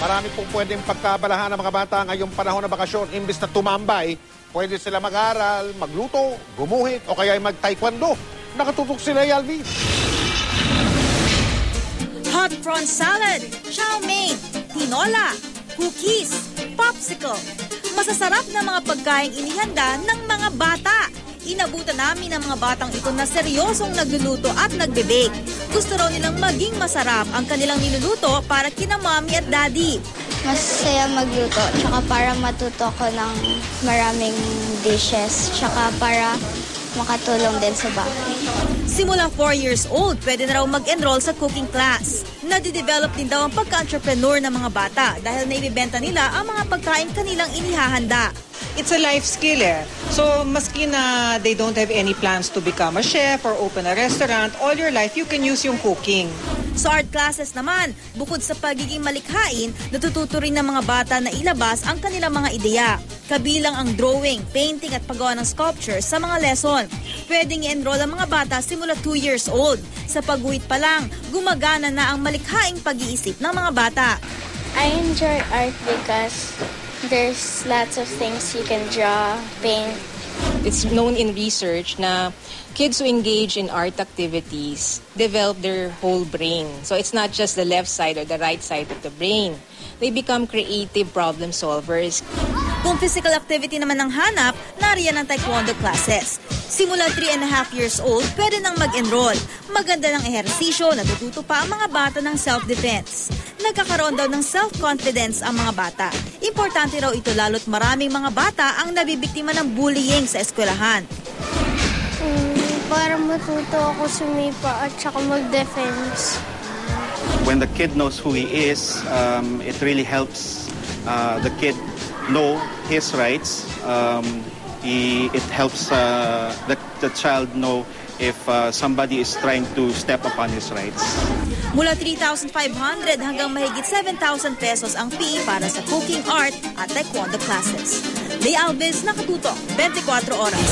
Marami pong pwedeng pagkabalahan ng mga bata ngayong panahon ng bakasyon. Imbis na tumambay, pwede sila mag-aral, magluto, gumuhit o kaya mag-taekwondo. Nakatutok sila, Yalvi. Hot prawn salad, chow mein, tinola, cookies, popsicle. Masasarap na mga pagkaing inihanda ng mga bata. Inabutan namin ang mga batang ito na seryosong nagluluto at nagbe-bake. Gusto raw nilang maging masarap ang kanilang niluluto para kina mommy at daddy. Masaya magluto, tsaka para matuto ko ng maraming dishes, tsaka para makatulong din sa bahay. Simula 4 years old, pwede na raw mag-enroll sa cooking class. Nadidevelop din daw ang pagka-entrepreneur ng mga bata dahil naibibenta nila ang mga pagkain kanilang inihahanda. It's a life skill So, maski na they don't have any plans to become a chef or open a restaurant, all your life you can use yung cooking. Sa art classes naman, bukod sa pagiging malikhain, natututo rin ng mga bata na ilabas ang kanilang mga ideya. Kabilang ang drawing, painting at paggawa ng sculpture sa mga lesson. Pwedeng i-enroll ang mga bata simula 2 years old. Sa pagguhit pa lang, gumagana na ang malikhaing pag-iisip ng mga bata. I enjoy art because there's lots of things you can draw, paint. It's known in research na kids who engage in art activities develop their whole brain. So it's not just the left side or the right side of the brain. They become creative problem solvers. Kung physical activity naman ang hanap, nariyan ang taekwondo classes. Simula 3.5 years old, pwede nang mag-enroll. Maganda ng ehersisyo, natututo pa ang mga bata ng self-defense. Nagkakaroon daw ng self-confidence ang mga bata. Importante raw ito lalo't maraming mga bata ang nabibiktima ng bullying sa eskwelahan. Para matuto ako sumipa at saka mag-defense. When the kid knows who he is, it really helps the kid know his rights. It helps the child know if somebody is trying to step upon his rights. Mula 3,500 hanggang mahigit 7,000 pesos ang fee para sa cooking art at taekwondo classes. Leigh Alves, Nakatutok, 24 Oras.